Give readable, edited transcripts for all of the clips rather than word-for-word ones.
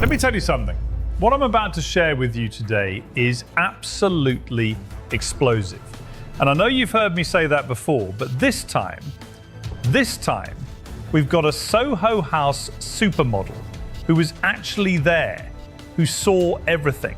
Let me tell you something. What I'm about to share with you today is absolutely explosive. And I know you've heard me say that before, but this time, we've got a Soho House supermodel who was actually there, who saw everything.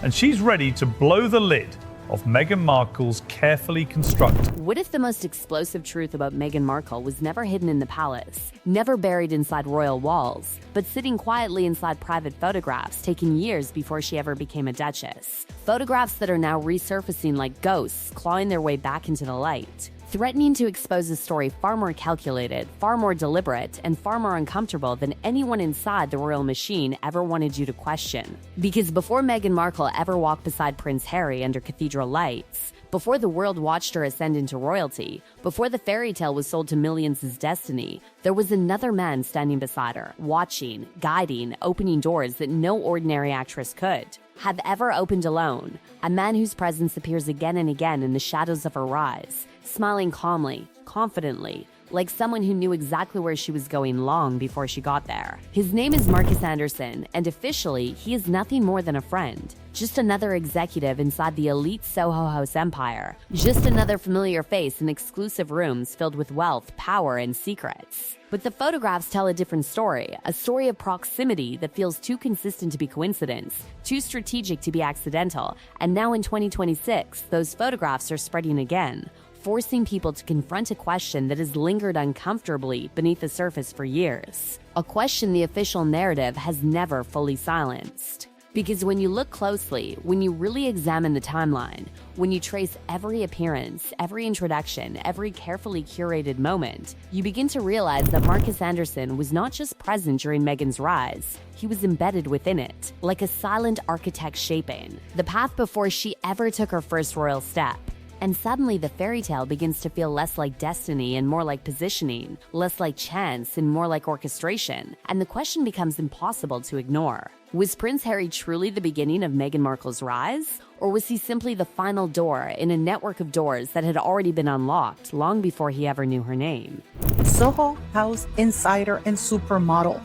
And she's ready to blow the lid of Meghan Markle's carefully constructed. What if the most explosive truth about Meghan Markle was never hidden in the palace, never buried inside royal walls, but sitting quietly inside private photographs taken years before she ever became a duchess? Photographs that are now resurfacing like ghosts, clawing their way back into the light, threatening to expose a story far more calculated, far more deliberate, and far more uncomfortable than anyone inside the royal machine ever wanted you to question. Because before Meghan Markle ever walked beside Prince Harry under cathedral lights, before the world watched her ascend into royalty, before the fairy tale was sold to millions as destiny, there was another man standing beside her, watching, guiding, opening doors that no ordinary actress could have ever opened alone. A man whose presence appears again and again in the shadows of her rise, smiling calmly, confidently, like someone who knew exactly where she was going long before she got there. His name is Marcus Anderson, and officially, he is nothing more than a friend. Just another executive inside the elite Soho House empire. Just another familiar face in exclusive rooms filled with wealth, power, and secrets. But the photographs tell a different story, a story of proximity that feels too consistent to be coincidence, too strategic to be accidental, and now in 2026, those photographs are spreading again, forcing people to confront a question that has lingered uncomfortably beneath the surface for years. A question the official narrative has never fully silenced. Because when you look closely, when you really examine the timeline, when you trace every appearance, every introduction, every carefully curated moment, you begin to realize that Marcus Anderson was not just present during Meghan's rise, he was embedded within it, like a silent architect shaping the path before she ever took her first royal step. And suddenly the fairy tale begins to feel less like destiny and more like positioning, less like chance and more like orchestration, and the question becomes impossible to ignore. Was Prince Harry truly the beginning of Meghan Markle's rise? Or was he simply the final door in a network of doors that had already been unlocked long before he ever knew her name? Soho House insider and supermodel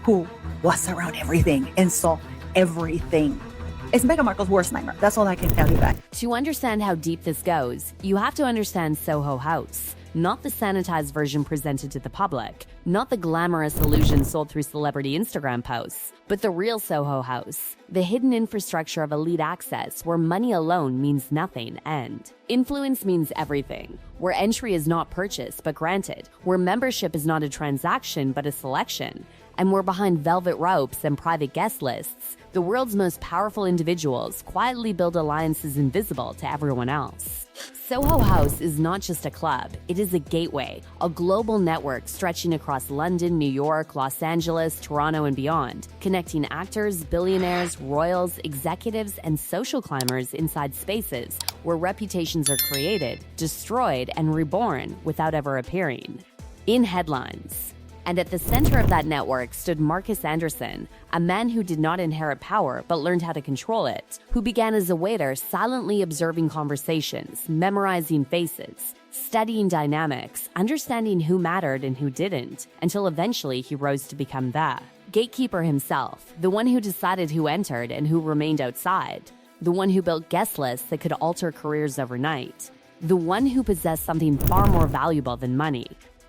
who was around everything and saw everything. It's Meghan Markle's worst nightmare. That's all I can tell you back. To understand how deep this goes, you have to understand Soho House. Not the sanitized version presented to the public, not the glamorous illusion sold through celebrity Instagram posts, but the real Soho House, the hidden infrastructure of elite access where money alone means nothing and influence means everything, where entry is not purchased but granted, where membership is not a transaction but a selection, and where behind velvet ropes and private guest lists, the world's most powerful individuals quietly build alliances invisible to everyone else. Soho House is not just a club, it is a gateway, a global network stretching across London, New York, Los Angeles, Toronto, and beyond, connecting actors, billionaires, royals, executives, and social climbers inside spaces where reputations are created, destroyed, and reborn without ever appearing. In headlines. And at the center of that network stood Marcus Anderson, a man who did not inherit power but learned how to control it, who began as a waiter silently observing conversations, memorizing faces, studying dynamics, understanding who mattered and who didn't, until eventually he rose to become the gatekeeper himself, the one who decided who entered and who remained outside, the one who built guest lists that could alter careers overnight, the one who possessed something far more valuable than money: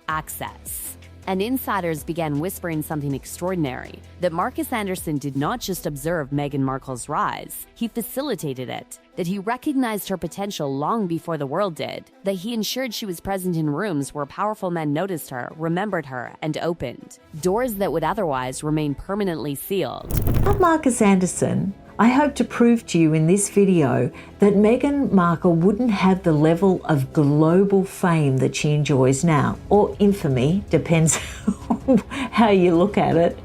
access. And insiders began whispering something extraordinary, that Marcus Anderson did not just observe Meghan Markle's rise, he facilitated it, that he recognized her potential long before the world did, that he ensured she was present in rooms where powerful men noticed her, remembered her, and opened doors that would otherwise remain permanently sealed. I'm Marcus Anderson. I hope to prove to you in this video that Meghan Markle wouldn't have the level of global fame that she enjoys now, or infamy, depends how you look at it.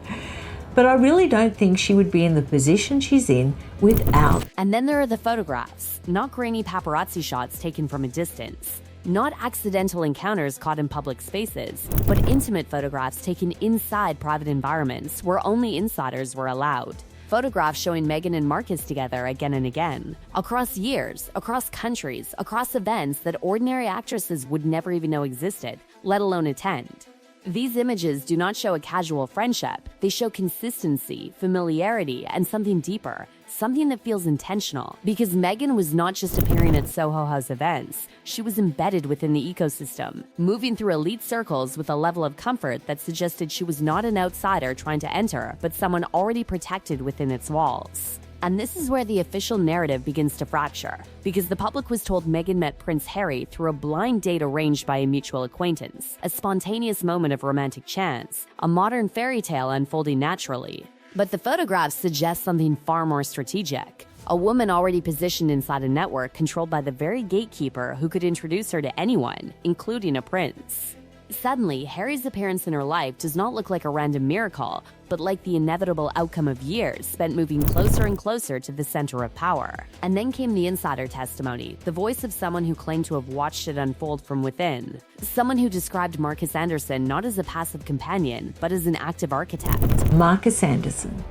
But I really don't think she would be in the position she's in without. And then there are the photographs, not grainy paparazzi shots taken from a distance. Not accidental encounters caught in public spaces, but intimate photographs taken inside private environments where only insiders were allowed. Photographs showing Meghan and Marcus together again and again, across years, across countries, across events that ordinary actresses would never even know existed, let alone attend. These images do not show a casual friendship. They show consistency, familiarity, and something deeper, something that feels intentional. Because Meghan was not just appearing at Soho House events, she was embedded within the ecosystem, moving through elite circles with a level of comfort that suggested she was not an outsider trying to enter, but someone already protected within its walls. And this is where the official narrative begins to fracture, because the public was told Meghan met Prince Harry through a blind date arranged by a mutual acquaintance, a spontaneous moment of romantic chance, a modern fairy tale unfolding naturally. But the photographs suggest something far more strategic. A woman already positioned inside a network controlled by the very gatekeeper who could introduce her to anyone, including a prince. Suddenly, Harry's appearance in her life does not look like a random miracle, but like the inevitable outcome of years spent moving closer and closer to the center of power. And then came the insider testimony, the voice of someone who claimed to have watched it unfold from within. Someone who described Marcus Anderson not as a passive companion, but as an active architect. Marcus Anderson.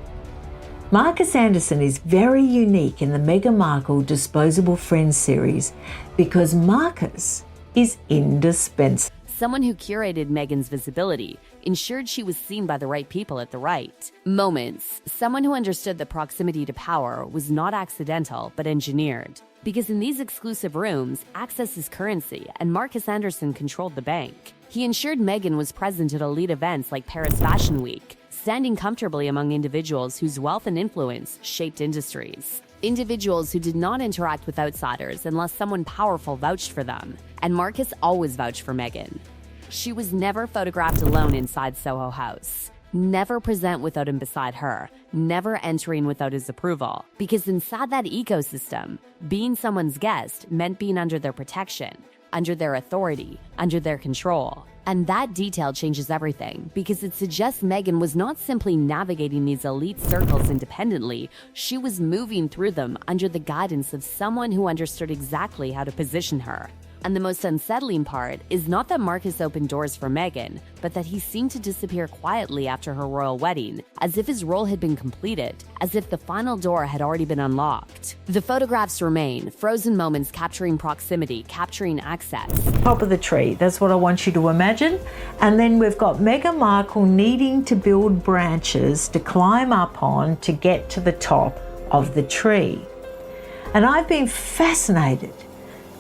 Marcus Anderson is very unique in the Meghan Markle Disposable Friends series because Marcus is indispensable. Someone who curated Meghan's visibility, ensured she was seen by the right people at the right moments. Someone who understood that proximity to power was not accidental, but engineered. Because in these exclusive rooms, access is currency, and Marcus Anderson controlled the bank. He ensured Meghan was present at elite events like Paris Fashion Week, standing comfortably among individuals whose wealth and influence shaped industries. Individuals who did not interact with outsiders unless someone powerful vouched for them. And Marcus always vouched for Meghan. She was never photographed alone inside Soho House. Never present without him beside her. Never entering without his approval. Because inside that ecosystem, being someone's guest meant being under their protection, under their authority, under their control. And that detail changes everything, because it suggests Meghan was not simply navigating these elite circles independently, she was moving through them under the guidance of someone who understood exactly how to position her. And the most unsettling part is not that Marcus opened doors for Meghan, but that he seemed to disappear quietly after her royal wedding, as if his role had been completed, as if the final door had already been unlocked. The photographs remain, frozen moments capturing proximity, capturing access. Top of the tree, that's what I want you to imagine. And then we've got Meghan Markle needing to build branches to climb up on to get to the top of the tree. And I've been fascinated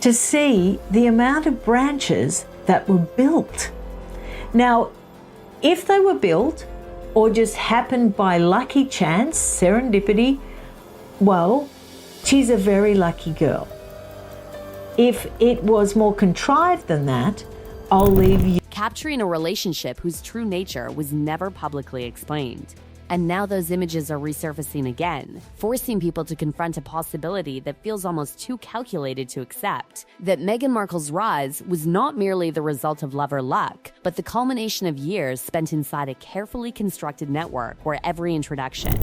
to see the amount of branches that were built. Now, if they were built or just happened by lucky chance, serendipity, well, she's a very lucky girl. If it was more contrived than that, I'll leave you. Capturing a relationship whose true nature was never publicly explained. And now those images are resurfacing again, forcing people to confront a possibility that feels almost too calculated to accept. That Meghan Markle's rise was not merely the result of love or luck, but the culmination of years spent inside a carefully constructed network where every introduction,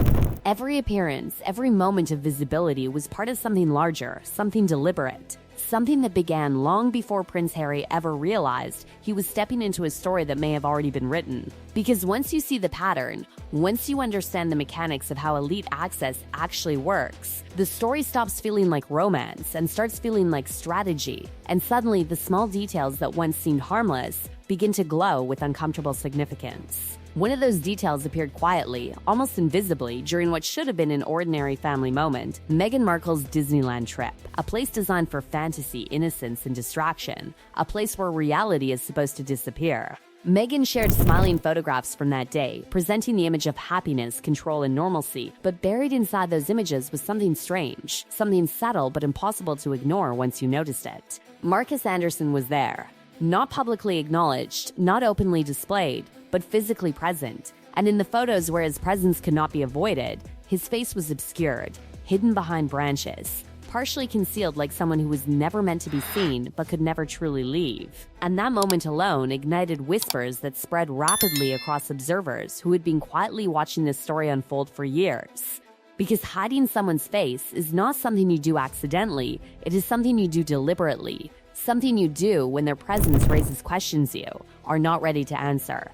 every appearance, every moment of visibility was part of something larger, something deliberate. Something that began long before Prince Harry ever realized he was stepping into a story that may have already been written. Because once you see the pattern, once you understand the mechanics of how elite access actually works, the story stops feeling like romance and starts feeling like strategy. And suddenly, the small details that once seemed harmless begin to glow with uncomfortable significance. One of those details appeared quietly, almost invisibly, during what should have been an ordinary family moment, Meghan Markle's Disneyland trip, a place designed for fantasy, innocence, and distraction, a place where reality is supposed to disappear. Meghan shared smiling photographs from that day, presenting the image of happiness, control, and normalcy, but buried inside those images was something strange, something subtle but impossible to ignore once you noticed it. Marcus Anderson was there. Not publicly acknowledged, not openly displayed, but physically present. And in the photos where his presence could not be avoided, his face was obscured, hidden behind branches, partially concealed like someone who was never meant to be seen but could never truly leave. And that moment alone ignited whispers that spread rapidly across observers who had been quietly watching this story unfold for years. Because hiding someone's face is not something you do accidentally, it is something you do deliberately. Something you do when their presence raises questions you are not ready to answer.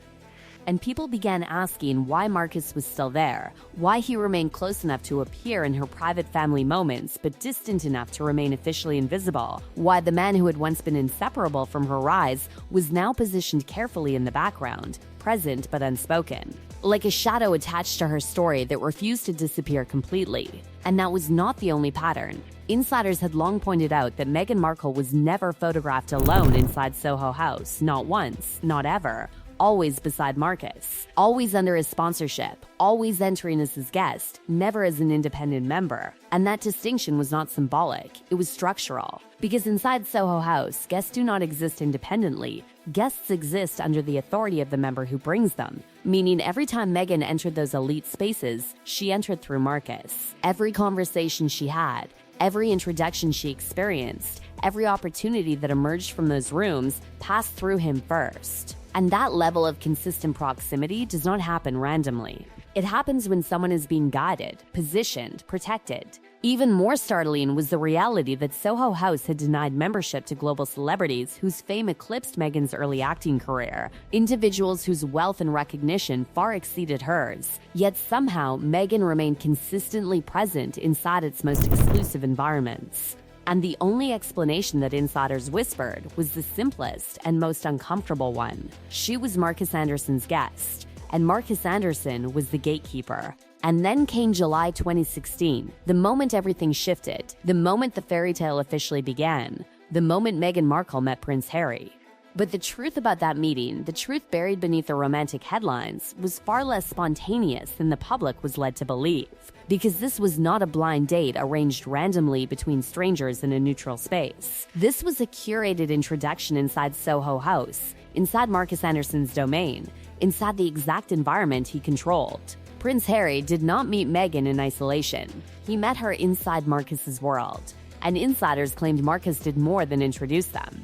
and people began asking why Marcus was still there, why he remained close enough to appear in her private family moments but distant enough to remain officially invisible, why the man who had once been inseparable from her rise was now positioned carefully in the background, present but unspoken, like a shadow attached to her story that refused to disappear completely. And that was not the only pattern. Insiders had long pointed out that Meghan Markle was never photographed alone inside Soho House, not once, not ever. Always beside Marcus, always under his sponsorship, always entering as his guest, never as an independent member. And that distinction was not symbolic, it was structural. Because inside Soho House, guests do not exist independently. Guests exist under the authority of the member who brings them, meaning every time Meghan entered those elite spaces, she entered through Marcus. Every conversation she had, every introduction she experienced, every opportunity that emerged from those rooms passed through him first. And that level of consistent proximity does not happen randomly. It happens when someone is being guided, positioned, protected. Even more startling was the reality that Soho House had denied membership to global celebrities whose fame eclipsed Meghan's early acting career, individuals whose wealth and recognition far exceeded hers. Yet somehow, Meghan remained consistently present inside its most exclusive environments. And the only explanation that insiders whispered was the simplest and most uncomfortable one. She was Marcus Anderson's guest, and Marcus Anderson was the gatekeeper. And then came July 2016, the moment everything shifted, the moment the fairy tale officially began, the moment Meghan Markle met Prince Harry. But the truth about that meeting, the truth buried beneath the romantic headlines, was far less spontaneous than the public was led to believe. Because this was not a blind date arranged randomly between strangers in a neutral space. This was a curated introduction inside Soho House, inside Marcus Anderson's domain, inside the exact environment he controlled. Prince Harry did not meet Meghan in isolation. He met her inside Marcus's world, and insiders claimed Marcus did more than introduce them.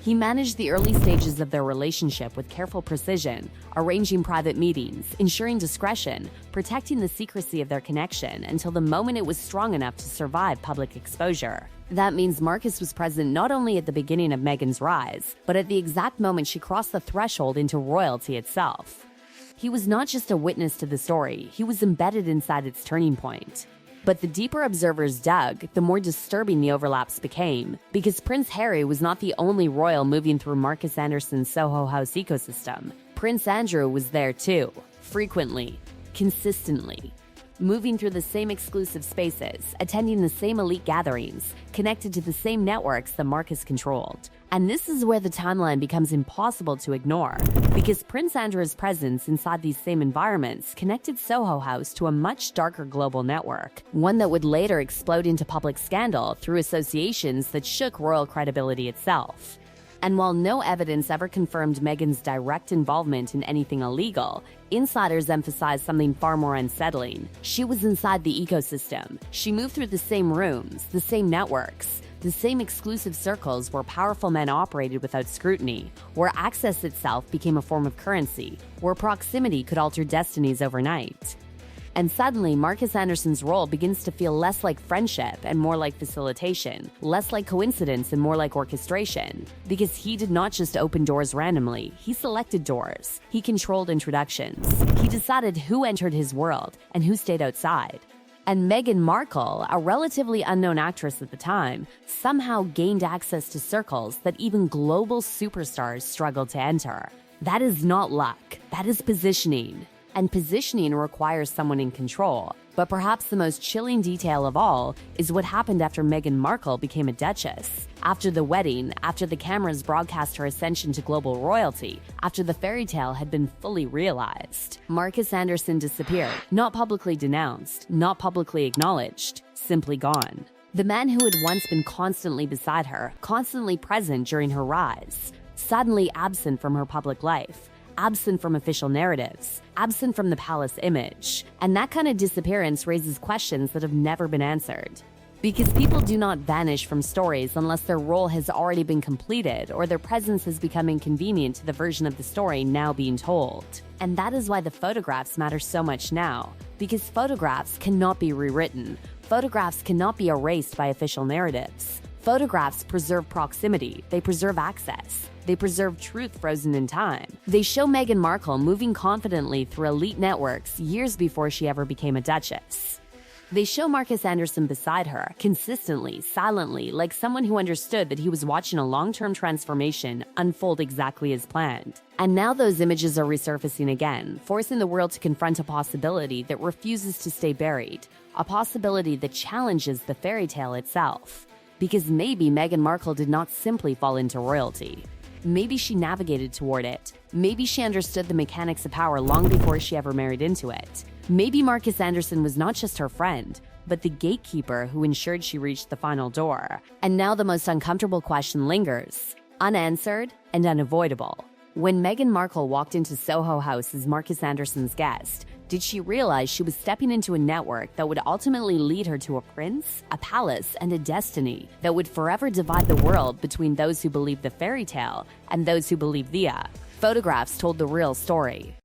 He managed the early stages of their relationship with careful precision, arranging private meetings, ensuring discretion, protecting the secrecy of their connection until the moment it was strong enough to survive public exposure. That means Marcus was present not only at the beginning of Meghan's rise, but at the exact moment she crossed the threshold into royalty itself. He was not just a witness to the story, he was embedded inside its turning point. But the deeper observers dug, the more disturbing the overlaps became, because Prince Harry was not the only royal moving through Marcus Anderson's Soho House ecosystem. Prince Andrew was there too, frequently, consistently, moving through the same exclusive spaces, attending the same elite gatherings, connected to the same networks that Marcus controlled. And this is where the timeline becomes impossible to ignore, because Prince Andrew's presence inside these same environments connected Soho House to a much darker global network, one that would later explode into public scandal through associations that shook royal credibility itself. And while no evidence ever confirmed Meghan's direct involvement in anything illegal, insiders emphasized something far more unsettling. She was inside the ecosystem. She moved through the same rooms, the same networks, the same exclusive circles where powerful men operated without scrutiny, where access itself became a form of currency, where proximity could alter destinies overnight. And suddenly, Marcus Anderson's role begins to feel less like friendship and more like facilitation, less like coincidence and more like orchestration. Because he did not just open doors randomly, he selected doors. He controlled introductions. He decided who entered his world and who stayed outside. And Meghan Markle, a relatively unknown actress at the time, somehow gained access to circles that even global superstars struggled to enter. That is not luck, that is positioning. And positioning requires someone in control. But perhaps the most chilling detail of all is what happened after Meghan Markle became a duchess. After the wedding, after the cameras broadcast her ascension to global royalty, after the fairy tale had been fully realized, Marcus Anderson disappeared, not publicly denounced, not publicly acknowledged, simply gone. The man who had once been constantly beside her, constantly present during her rise, suddenly absent from her public life. Absent from official narratives, absent from the palace image. And that kind of disappearance raises questions that have never been answered. Because people do not vanish from stories unless their role has already been completed or their presence has become inconvenient to the version of the story now being told. And that is why the photographs matter so much now. Because photographs cannot be rewritten. Photographs cannot be erased by official narratives. Photographs preserve proximity, they preserve access. They preserve truth frozen in time. They show Meghan Markle moving confidently through elite networks years before she ever became a duchess. They show Marcus Anderson beside her, consistently, silently, like someone who understood that he was watching a long-term transformation unfold exactly as planned. And now those images are resurfacing again, forcing the world to confront a possibility that refuses to stay buried, a possibility that challenges the fairy tale itself. Because maybe Meghan Markle did not simply fall into royalty. Maybe she navigated toward it. Maybe she understood the mechanics of power long before she ever married into it. Maybe Marcus Anderson was not just her friend, but the gatekeeper who ensured she reached the final door. And now the most uncomfortable question lingers, unanswered and unavoidable. When Meghan Markle walked into Soho House as Marcus Anderson's guest, did she realize she was stepping into a network that would ultimately lead her to a prince, a palace, and a destiny that would forever divide the world between those who believe the fairy tale and those who believe the photographs told the real story.